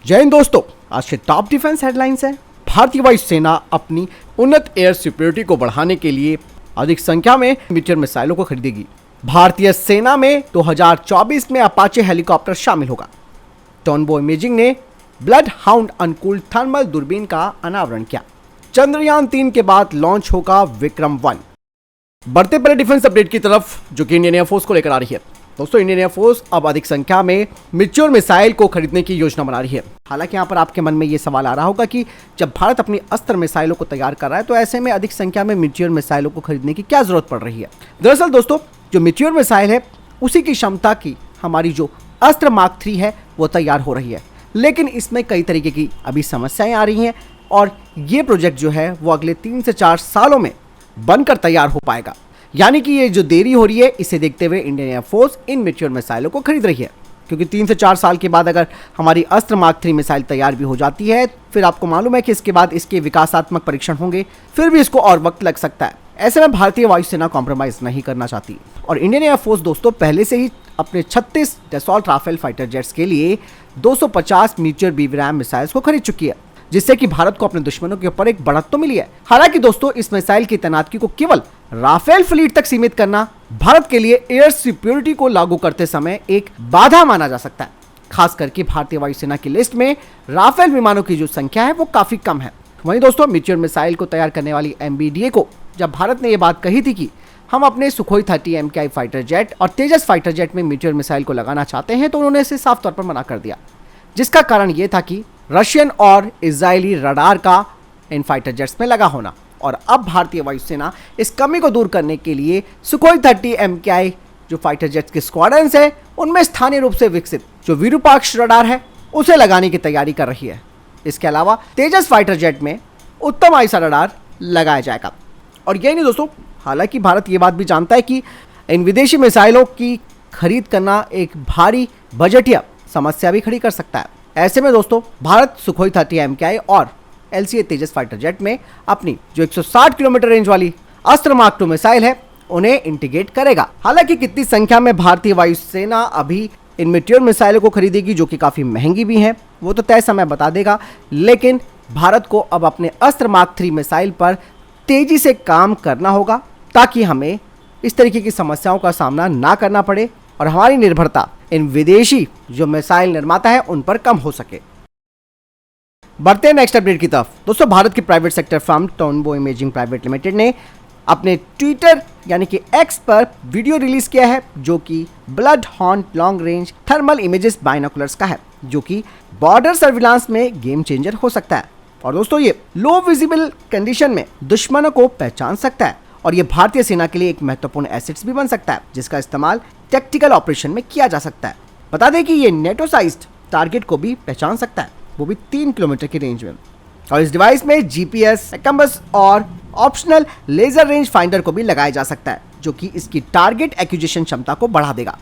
जय हिंद दोस्तों, आज के टॉप डिफेंस हेडलाइंस है। भारतीय वायुसेना अपनी उन्नत एयर सिक्योरिटी को बढ़ाने के लिए अधिक संख्या में मीटियर मिसाइलों को खरीदेगी। भारतीय सेना में 2024 में अपाचे हेलीकॉप्टर शामिल होगा। टोनबो इमेजिंग ने ब्लड हाउंड अनुकूल थर्मल दूरबीन का अनावरण किया। चंद्रयान 3 के बाद लॉन्च होगा विक्रम 1। बढ़ते पहले डिफेंस अपडेट की तरफ, जो कि इंडियन एयरफोर्स को लेकर आ रही है। दोस्तों, इंडियन एयरफोर्स अब अधिक संख्या में मैच्योर मिसाइल को खरीदने की योजना बना रही है। हालांकि यहाँ पर आपके मन में ये सवाल आ रहा होगा कि जब भारत अपनी अस्त्र मिसाइलों को तैयार कर रहा है तो ऐसे में अधिक संख्या में मैच्योर मिसाइलों को खरीदने की क्या जरूरत पड़ रही है। दरअसल दोस्तों, जो मैच्योर मिसाइल है उसी की क्षमता की हमारी जो अस्त्र मार्क 3 है वो तैयार हो रही है, लेकिन इसमें कई तरीके की अभी समस्याएं आ रही हैं और ये प्रोजेक्ट जो है वो अगले 3 से 4 सालों में बनकर तैयार हो पाएगा। यानी कि ये जो देरी हो रही है, इसे देखते हुए इंडियन एयरफोर्स इन मैच्योर मिसाइलों को खरीद रही है, क्योंकि 3 से 4 साल के बाद अगर हमारी अस्त्र मार्क 3 मिसाइल तैयार भी हो जाती है, फिर आपको मालूम है कि इसके बाद इसके विकासात्मक परीक्षण होंगे, फिर भी इसको और वक्त लग सकता है। ऐसे में भारतीय वायुसेना कॉम्प्रोमाइज नहीं करना चाहती और इंडियन एयरफोर्स दोस्तों पहले से ही अपने 36 डसॉल्ट राफेल फाइटर जेट्स के लिए 250 मैच्योर BWRAM मिसाइल्स को खरीद चुकी है, जिससे कि भारत को अपने दुश्मनों के ऊपर एक बढ़त तो मिली है। हालांकि दोस्तों, इस मिसाइल की तैनाती को केवल राफेल फ्लीट तक सीमित करना भारत के लिए एयर सिक्योरिटी को लागू करते समय एक बाधा माना जा सकता है। खास करके भारतीय वायुसेना की लिस्ट में राफेल विमानों की जो संख्या है वो काफी कम है। वहीं दोस्तों, मैच्योर मिसाइल को तैयार करने वाली MBDA को जब भारत ने यह बात कही थी कि हम अपने सुखोई 30 MKI फाइटर जेट और तेजस फाइटर जेट में मैच्योर मिसाइल को लगाना चाहते हैं, तो उन्होंने इसे साफ तौर पर मना कर दिया, जिसका कारण यह था कि रशियन और इजरायली रडार का इन फाइटर जेट्स में लगा होना। और अब भारतीय वायुसेना इस कमी को दूर करने के लिए सुखोई 30 MKI जो फाइटर जेट्स के स्क्वाड्रन्स है उनमें स्थानीय रूप से विकसित जो विरूपाक्ष रडार है उसे लगाने की तैयारी कर रही है। इसके अलावा तेजस फाइटर जेट में उत्तम आईसा रडार लगाया जाएगा। और यही नहीं दोस्तों, हालांकि भारत ये बात भी जानता है कि इन विदेशी मिसाइलों की खरीद करना एक भारी बजटीय समस्या भी खड़ी कर सकता है। ऐसे में दोस्तों, भारत सुखोई 30 MKI और LCA तेजस फाइटर जेट में अपनी जो 160 किलोमीटर रेंज वाली अस्त्र मार्क 2 मिसाइल है उन्हें इंटीग्रेट करेगा। हालांकि कितनी संख्या में भारतीय वायुसेना अभी इन मैच्योर मिसाइलों को खरीदेगी, जो कि काफी महंगी भी हैं, वो तो तय समय बता देगा। लेकिन भारत को अब अपने अस्त्र मार्क 3 मिसाइल पर तेजी से काम करना होगा ताकि हमें इस तरीके की समस्याओं का सामना ना करना पड़े और हमारी निर्भरता इन विदेशी जो मिसाइल निर्माता है उन पर कम हो सके। बढ़ते हैं नेक्स्ट अपडेट की तरफ। दोस्तों, भारत की private sector firm Tonbo Imaging private limited ने अपने ट्विटर यानी कि X पर वीडियो रिलीज किया है, जो कि blood hound long range thermal images binoculars का है, जो कि बॉर्डर सर्विलांस में गेम चेंजर हो सकता है। और दोस्तों, ये लो विजिबल कंडीशन में दुश्मनों को पहचान सकता है और ये भारतीय सेना के लिए एक महत्वपूर्ण एसेट्स भी बन सकता है, जिसका इस्तेमाल टैक्टिकल ऑपरेशन में किया जा सकता है। बता दें कि ये नेटो साइज्ड टारगेट को भी पहचान सकता है, वो भी 3 किलोमीटर की रेंज में। और इस डिवाइस में GPS, कंबस और ऑप्शनल लेजर रेंज फाइंडर को भी लगाया जा सकता है, जो कि इसकी टारगेट एक्विजिशन क्षमता को बढ़ा देगा।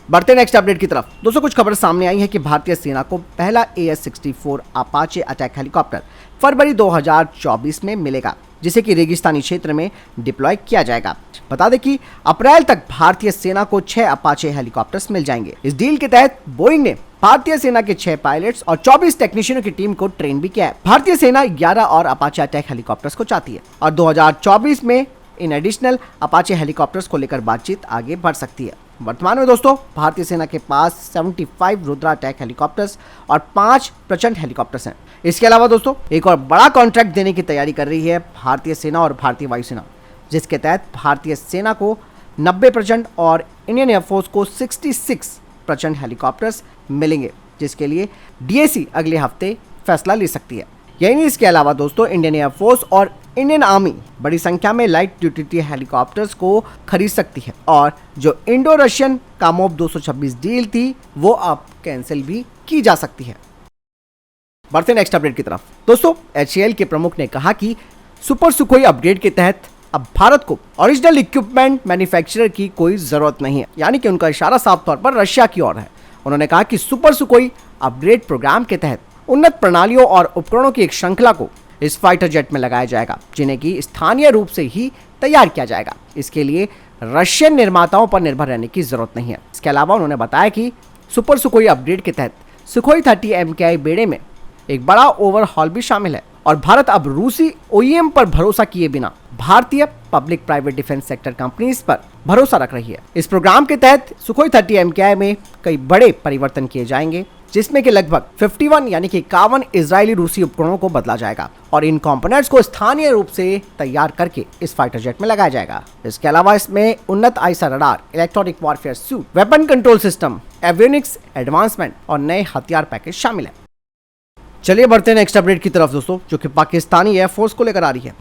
बढ़ते नेक्स्ट अपडेट की तरफ। दोस्तों, कुछ खबर सामने आई है कि भारतीय सेना को पहला AS-64 अपाचे अटैक हेलीकॉप्टर फरवरी 2024 में मिलेगा, जिसे कि रेगिस्तानी क्षेत्र में डिप्लॉय किया जाएगा। बता दें कि अप्रैल तक भारतीय सेना को 6 अपाचे हेलीकॉप्टर्स मिल जाएंगे। इस डील के तहत बोइंग ने भारतीय सेना के 6 पायलट्स और 24 टेक्नीशियनों की टीम को ट्रेन भी किया है। भारतीय सेना 11 और अपाचे अटैक हेलीकॉप्टर्स को चाहती है और 2024 में इन एडिशनल अपाचे हेलीकॉप्टर्स को लेकर बातचीत आगे बढ़ सकती है। वर्तमान में दोस्तों, भारतीय सेना के पास 75 रुद्रा अटैक हेलीकॉप्टर्स और 5 प्रचंड हेलीकॉप्टर्स हैं। इसके अलावा दोस्तों, एक और बड़ा कॉन्ट्रैक्ट देने की तैयारी कर रही है भारतीय सेना और भारतीय वायुसेना, जिसके तहत भारतीय सेना को 90 प्रचंड और इंडियन एयरफोर्स को 66 प्रचंड हेलीकॉप्टर्स मिलेंगे, जिसके लिए DAC अगले हफ्ते फैसला ले सकती है। यही नहीं, इसके अलावा दोस्तों, इंडियन एयरफोर्स और इंडियन आर्मी बड़ी संख्या में लाइट ड्यूटी हेलीकॉप्टर्स को खरीद सकती है और जो इंडो रशियन कामोव 226 डील थी वो अब कैंसिल भी की जा सकती है। बढ़ते नेक्स्ट अपडेट की तरफ। दोस्तों, HAL के प्रमुख ने कहा कि सुपर सुखोई अपग्रेड के तहत अब भारत को ओरिजिनल इक्विपमेंट मैन्युफैक्चरर की कोई जरूरत नहीं है, यानी कि उनका इशारा साफ तौर पर रशिया की ओर है। उन्होंने कहा कि सुपर सुखोई अपग्रेड प्रोग्राम के तहत उन्नत प्रणालियों और उपकरणों की एक श्रृंखला को इस फाइटर जेट में लगाया जाएगा, जिन्हें कि स्थानीय रूप से ही तैयार किया जाएगा। इसके लिए रशियन निर्माताओं पर निर्भर रहने की जरूरत नहीं है। इसके अलावा उन्होंने बताया कि सुपर सुखोई अपग्रेड के तहत सुखोई 30 MKI बेड़े में एक बड़ा ओवरहॉल भी शामिल है और भारत अब रूसी OEM पर भरोसा किए बिना भारतीय public private defence sector companies पर भरोसा रख रही है। इस प्रोग्राम के तहत सुखोई 30 MKI में कई बड़े परिवर्तन किए जाएंगे, जिसमें कि लगभग 51 यानी कि 51 इजरायली रूसी उपकरणों को बदला जाएगा और इन कंपोनेंट्स को स्थानीय रूप से तैयार करके इस फाइटर जेट में लगाया जाएगा। इसके अलावा इसमें उन्नत I saw radar, electronic warfare suit, weapon control system, avionics advancement और नए हथियार पैकेज शामिल है। चलिए बढ़ते हैं नेक्स्ट अपडेट की तरफ दोस्तों, जो कि पाकिस्तानी एयरफोर्स को लेकर आ रही है।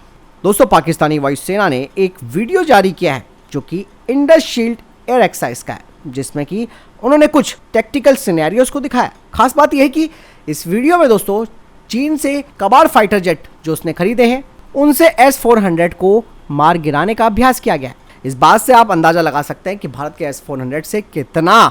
दोस्तों, पाकिस्तानी वायुसेना ने एक वीडियो जारी किया है जो कि इंडस शील्ड एयर एक्सरसाइज का है, जिसमें कि उन्होंने कुछ टेक्टिकल सिनेरियोस को दिखाया। खास बात यह है कि इस वीडियो में दोस्तों चीन से कबाड़ फाइटर जेट जो उसने खरीदे हैं उनसे S-400 को मार गिराने का अभ्यास किया गया है। इस बात से आप अंदाजा लगा सकते हैं कि भारत के S-400 से कितना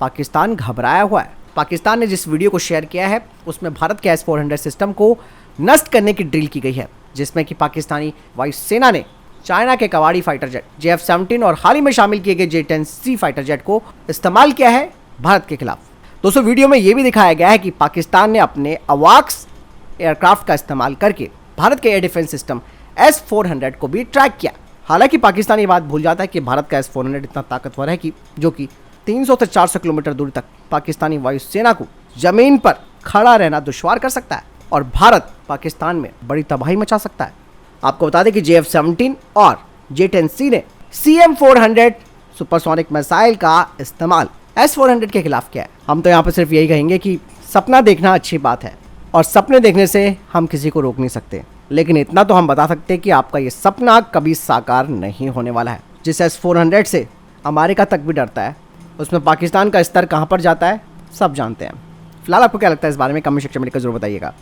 पाकिस्तान घबराया हुआ है। पाकिस्तान ने जिस वीडियो को शेयर किया है उसमें भारत के S-400 सिस्टम को नष्ट करने की ड्रिल की गई है, जिसमें कि पाकिस्तानी वायुसेना ने चाइना के कबाड़ी फाइटर जेट JF-17 और हाल ही में शामिल किए गए J-10C फाइटर जेट को इस्तेमाल किया है भारत के खिलाफ। दोस्तों, वीडियो में यह भी दिखाया गया है कि पाकिस्तान ने अपने अवाक्स एयरक्राफ्ट का इस्तेमाल करके भारत के एयर डिफेंस सिस्टम S-400 को भी ट्रैक किया। हालांकि पाकिस्तान ये बात भूल जाता है कि भारत का S-400 इतना ताकतवर है कि जो कि 300 से 400 किलोमीटर दूर तक पाकिस्तानी वायुसेना को जमीन पर खड़ा रहना दुश्वार कर सकता है और भारत पाकिस्तान में बड़ी तबाही मचा सकता है। आपको बता दें कि JF-17 और J-10C ने CM-400 सुपरसोनिक मिसाइल का इस्तेमाल S-400 के खिलाफ किया है। हम तो यहाँ पर सिर्फ यही कहेंगे कि सपना देखना अच्छी बात है और सपने देखने से हम किसी को रोक नहीं सकते, लेकिन इतना तो हम बता सकते हैं कि आपका ये सपना कभी साकार नहीं होने वाला है। जिस S-400 से अमेरिका तक भी डरता है, उसमें पाकिस्तान का स्तर कहाँ पर जाता है सब जानते हैं। फिलहाल आपको क्या लगता है इस बारे में कमेंट सेक्शन में लिखकर जरूर बताइएगा।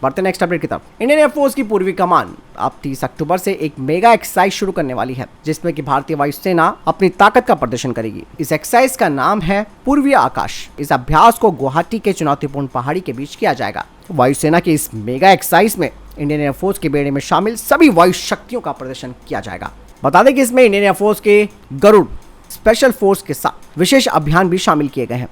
बढ़ते नेक्स्ट अपडेट की तरफ। इंडियन एयरफोर्स की पूर्वी कमान अब 30 अक्टूबर से एक मेगा एक्सरसाइज शुरू करने वाली है, जिसमें कि भारतीय वायुसेना अपनी ताकत का प्रदर्शन करेगी। इस एक्सरसाइज का नाम है पूर्वी आकाश। इस अभ्यास को गुवाहाटी के चुनौतीपूर्ण पहाड़ी के बीच किया जाएगा। वायुसेना की इस मेगा एक्सरसाइज में इंडियन एयरफोर्स के बेड़े में शामिल सभी वायु शक्तियों का प्रदर्शन किया जाएगा। बता दें कि इसमें इंडियन एयरफोर्स के गरुड़ स्पेशल फोर्स के साथ विशेष अभियान भी शामिल किए गए हैं।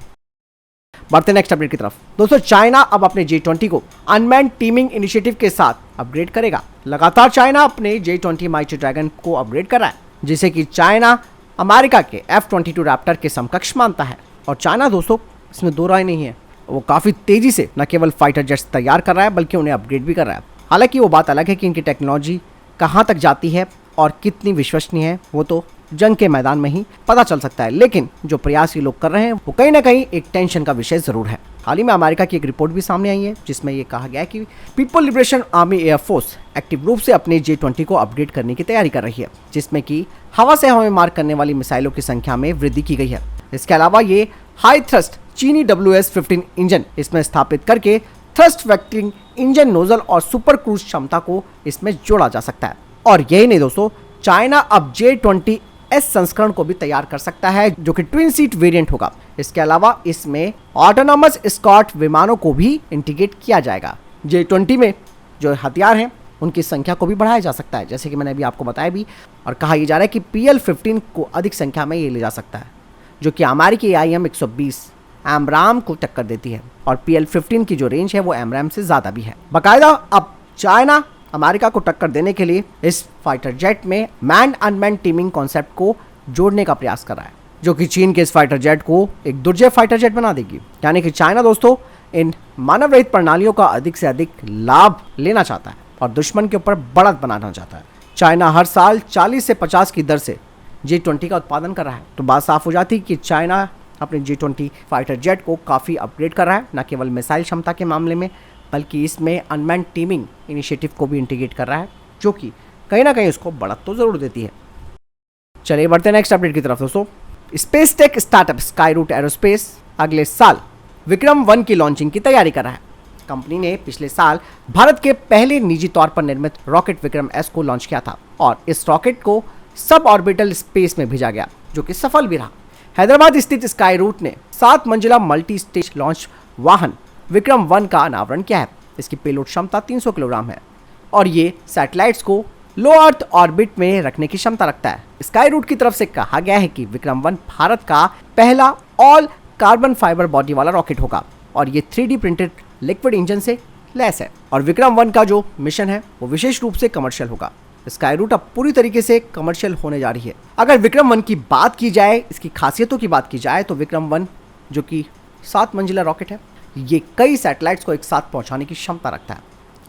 बढ़ते नेक्स्ट अपडेट की तरफ। दोस्तों, चाइना अब अपने J-20 को अनमैन्ड टीमिंग इनिशिएटिव के साथ अपग्रेड करेगा। लगातार चाइना अपने J-20 माइटी ड्रैगन को अपग्रेड कर रहा है, जिसे कि चाइना अमेरिका के F-22 रैप्टर के समकक्ष मानता है। और चाइना दोस्तों, इसमें दो राय नहीं है, वो काफी तेजी से न केवल फाइटर जेट्स तैयार कर रहा है बल्कि उन्हें अपग्रेड भी कर रहा है। हालांकि वो बात अलग है कि इनकी टेक्नोलॉजी कहाँ तक जाती है और कितनी विश्वसनीय है वो तो जंग के मैदान में ही पता चल सकता है, लेकिन जो प्रयास ये लोग कर रहे हैं वो कहीं ना कहीं एक टेंशन का विषय जरूर है। हाल ही में अमेरिका की एक रिपोर्ट भी सामने आई है, जिसमें ये कहा गया है कि people liberation army air force active रूप से अपने J-20 को अपग्रेड करने की तैयारी कर रही है, जिसमें कि हवा से हवा में मार करने वाली मिसाइलों की संख्या में वृद्धि की गई है। इसके अलावा ये हाई थ्रस्ट चीनी WS-15 इंजन इसमें स्थापित करके थ्रस्ट वेक्टिंग इंजन नोजल और सुपर क्रूज क्षमता को इसमें जोड़ा जा सकता है। और यही नहीं दोस्तों, चाइना अब J-20S संस्करण को भी तैयार कर सकता है, जो कि ट्विन सीट वेरिएंट होगा। इसके अलावा इसमें ऑटोनॉमस एस्कॉर्ट विमानों को भी इंटीग्रेट किया जाएगा। J-20 में जो हथियार हैं उनकी संख्या को भी बढ़ाया जा सकता है, जैसे कि मैंने अभी आपको बताया भी। और कहा यह जा रहा है कि PL-15 को अधिक संख्या में ये ले जा सकता है, जो कि अमेरिकी AIM-120 एमराम को टक्कर देती है। और PL-15 की जो रेंज है वो एमराम से ज़्यादा भी है। बाकायदा अब चाइना अमेरिका को टक्कर देने के लिए इस फाइटर जेट में मैन अनमैन टीमिंग कॉन्सेप्ट को जोड़ने का प्रयास कर रहा है, जो कि चीन के इस फाइटर जेट को एक दुर्जय फाइटर जेट बना देगी। यानी कि चाइना दोस्तों इन मानव रहित प्रणालियों का अधिक से अधिक लाभ लेना चाहता है और दुश्मन के ऊपर बढ़त बनाना चाहता है। चाइना हर साल 40 से 50 की दर से J-20 का उत्पादन कर रहा है। तो बात साफ हो जाती है कि चाइना अपने J-20 फाइटर जेट को काफ़ी अपग्रेड कर रहा है, न केवल मिसाइल क्षमता के मामले में बल्कि इसमें अनमैन्ड टीमिंग इनिशिएटिव को भी इंटीग्रेट कर रहा है, जो कि कहीं ना कहीं उसको बढ़त तो जरूर देती है। चलिए बढ़ते हैं नेक्स्ट अपडेट की तरफ दोस्तों। Space tech startup Skyroot aerospace अगले साल विक्रम 1 की लॉन्चिंग की तैयारी कर रहा है। कंपनी ने पिछले साल भारत के पहले निजी तौर पर निर्मित रॉकेट विक्रम S को लॉन्च किया था और इस रॉकेट को सब ऑर्बिटल स्पेस में भेजा गया, जो कि सफल भी रहा। हैदराबाद स्थित स्काईरूट ने 7 मंजिला मल्टी स्टेज लॉन्च वाहन विक्रम 1 का अनावरण किया है। इसकी पेलोड क्षमता 300 किलोग्राम है और ये सैटेलाइट्स को लो अर्थ ऑर्बिट में रखने की क्षमता रखता है। स्काईरूट की तरफ से कहा गया है कि विक्रम 1 भारत का पहला ऑल कार्बन फाइबर बॉडी वाला रॉकेट होगा और ये 3D प्रिंटेड लिक्विड इंजन से लैस है। और विक्रम 1 का जो मिशन है वो विशेष रूप से कमर्शियल होगा। स्काई रूट अब पूरी तरीके से कमर्शियल होने जा रही है। अगर विक्रम 1 की बात की जाए, इसकी खासियतों की बात की जाए, तो विक्रम 1 जो कि 7 मंजिला रॉकेट है, ये कई सैटेलाइट्स को एक साथ पहुंचाने की क्षमता रखता है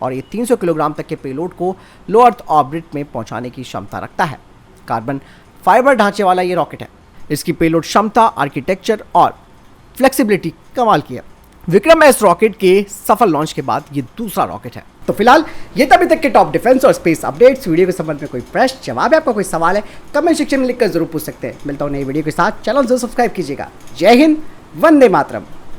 और ये 300 किलोग्राम तक के पेलोड को लो अर्थ ऑर्बिट में पहुंचाने की क्षमता रखता है। कार्बन फाइबर ढांचे वाला ये रॉकेट है। इसकी पेलोड क्षमता, आर्किटेक्चर और फ्लेक्सिबिलिटी कमाल की है। विक्रम एस रॉकेट के सफल लॉन्च के बाद ये दूसरा रॉकेट है। तो फिलहाल ये तभी तक के टॉप डिफेंस और स्पेस अपडेट्स। वीडियो के संबंध में कोई प्रश्न, जवाब है, आपका कोई सवाल है, कमेंट सेक्शन में लिखकर जरूर पूछ सकते हैं। मिलता हूं नई वीडियो के साथ। चैनल जरूर सब्सक्राइब कीजिएगा। जय हिंद, वंदे मातरम।